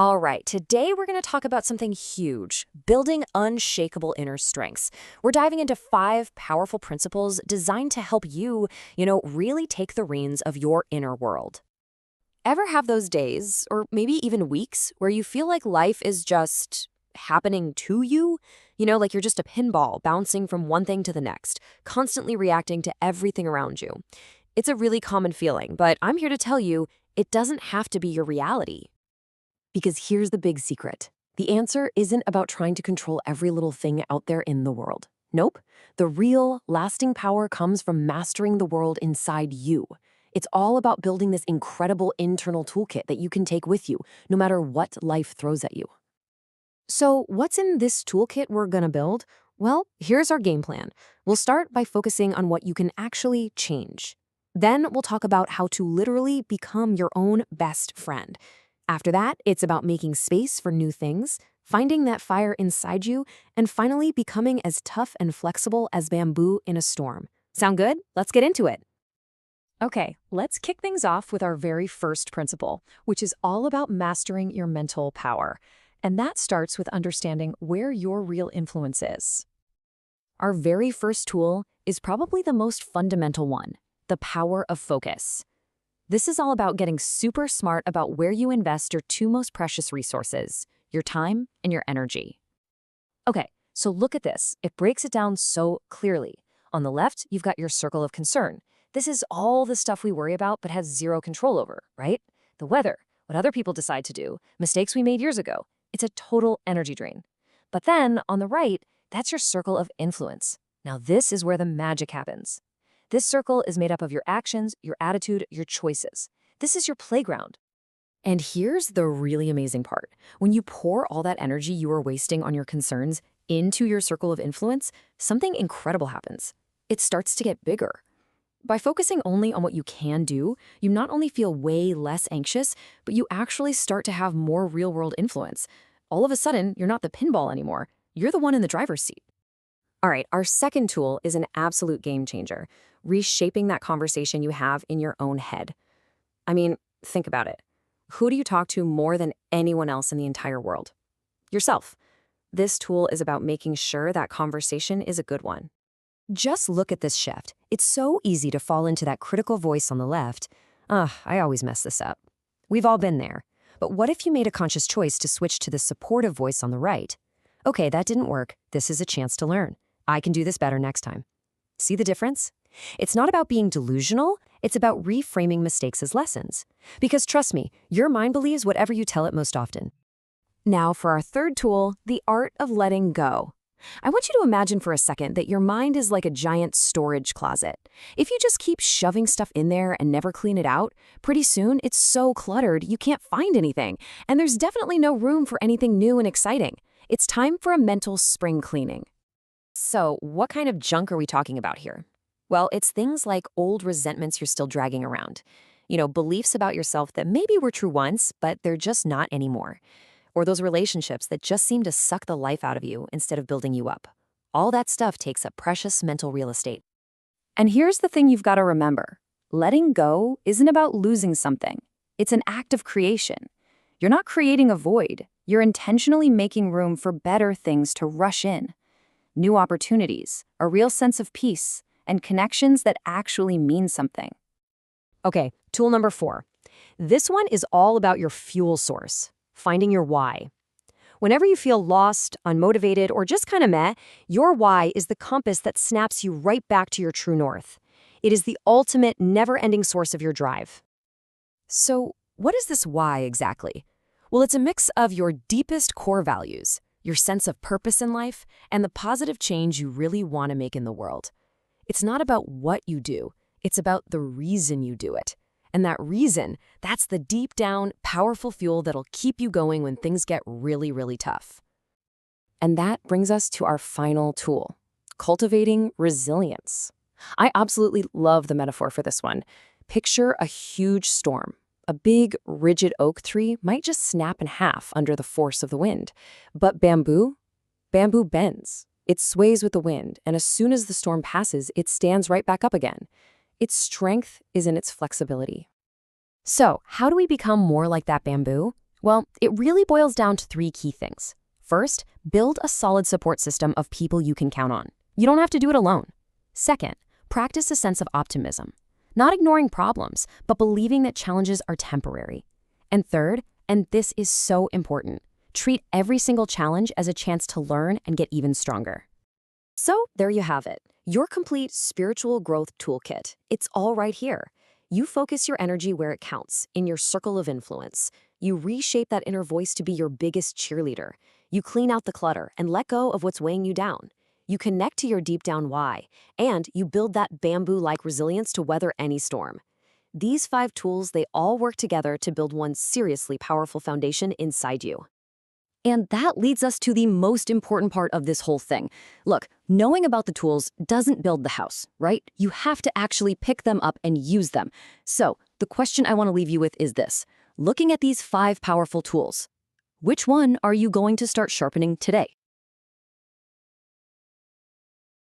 All right, today we're going to talk about something huge, building unshakable inner strengths. We're diving into 5 powerful principles designed to help you, really take the reins of your inner world. Ever have those days, or maybe even weeks, where you feel like life is just happening to you? Like you're just a pinball bouncing from one thing to the next, constantly reacting to everything around you. It's a really common feeling, but I'm here to tell you, it doesn't have to be your reality. Because here's the big secret. The answer isn't about trying to control every little thing out there in the world. Nope. The real, lasting power comes from mastering the world inside you. It's all about building this incredible internal toolkit that you can take with you, no matter what life throws at you. So, what's in this toolkit we're gonna build? Well, here's our game plan. We'll start by focusing on what you can actually change. Then we'll talk about how to literally become your own best friend. After that, it's about making space for new things, finding that fire inside you, and finally becoming as tough and flexible as bamboo in a storm. Sound good? Let's get into it. Okay, let's kick things off with our very first principle, which is all about mastering your mental power. And that starts with understanding where your real influence is. Our very first tool is probably the most fundamental one, the power of focus. This is all about getting super smart about where you invest your 2 most precious resources, your time and your energy. Okay, so look at this. It breaks it down so clearly. On the left, you've got your circle of concern. This is all the stuff we worry about but have zero control over, right? The weather, what other people decide to do, mistakes we made years ago. It's a total energy drain. But then, on the right, that's your circle of influence. Now this is where the magic happens. This circle is made up of your actions, your attitude, your choices. This is your playground. And here's the really amazing part. When you pour all that energy you are wasting on your concerns into your circle of influence, something incredible happens. It starts to get bigger. By focusing only on what you can do, you not only feel way less anxious, but you actually start to have more real-world influence. All of a sudden, you're not the pinball anymore. You're the one in the driver's seat. All right, our second tool is an absolute game changer, reshaping that conversation you have in your own head. I mean, think about it. Who do you talk to more than anyone else in the entire world? Yourself. This tool is about making sure that conversation is a good one. Just look at this shift. It's so easy to fall into that critical voice on the left. I always mess this up. We've all been there. But what if you made a conscious choice to switch to the supportive voice on the right? Okay, that didn't work. This is a chance to learn. I can do this better next time. See the difference? It's not about being delusional. It's about reframing mistakes as lessons. Because trust me, your mind believes whatever you tell it most often. Now for our third tool, the art of letting go. I want you to imagine for a second that your mind is like a giant storage closet. If you just keep shoving stuff in there and never clean it out, pretty soon it's so cluttered you can't find anything, and there's definitely no room for anything new and exciting. It's time for a mental spring cleaning. So, what kind of junk are we talking about here? Well, it's things like old resentments you're still dragging around. Beliefs about yourself that maybe were true once, but they're just not anymore. Or those relationships that just seem to suck the life out of you instead of building you up. All that stuff takes up precious mental real estate. And here's the thing you've got to remember. Letting go isn't about losing something. It's an act of creation. You're not creating a void. You're intentionally making room for better things to rush in. New opportunities, a real sense of peace, and connections that actually mean something. Okay, tool number 4. This one is all about your fuel source, finding your why. Whenever you feel lost, unmotivated, or just kind of meh, your why is the compass that snaps you right back to your true north. It is the ultimate, never-ending source of your drive. So, what is this why exactly? Well, it's a mix of your deepest core values, your sense of purpose in life, and the positive change you really want to make in the world. It's not about what you do, it's about the reason you do it. And that reason, that's the deep down, powerful fuel that'll keep you going when things get really, really tough. And that brings us to our final tool, cultivating resilience. I absolutely love the metaphor for this one. Picture a huge storm. A big, rigid oak tree might just snap in half under the force of the wind. But bamboo bends. It sways with the wind, and as soon as the storm passes, it stands right back up again. Its strength is in its flexibility. So, how do we become more like that bamboo? Well, it really boils down to three key things. First, build a solid support system of people you can count on. You don't have to do it alone. Second, practice a sense of optimism, not ignoring problems, but believing that challenges are temporary. And third, and this is so important, treat every single challenge as a chance to learn and get even stronger. So there you have it, your complete spiritual growth toolkit. It's all right here. You focus your energy where it counts, in your circle of influence. You reshape that inner voice to be your biggest cheerleader. You clean out the clutter and let go of what's weighing you down. You connect to your deep down why, and you build that bamboo-like resilience to weather any storm. These 5 tools, they all work together to build one seriously powerful foundation inside you. And that leads us to the most important part of this whole thing. Look, knowing about the tools doesn't build the house, right? You have to actually pick them up and use them. So, the question I want to leave you with is this. Looking at these 5 powerful tools, which one are you going to start sharpening today?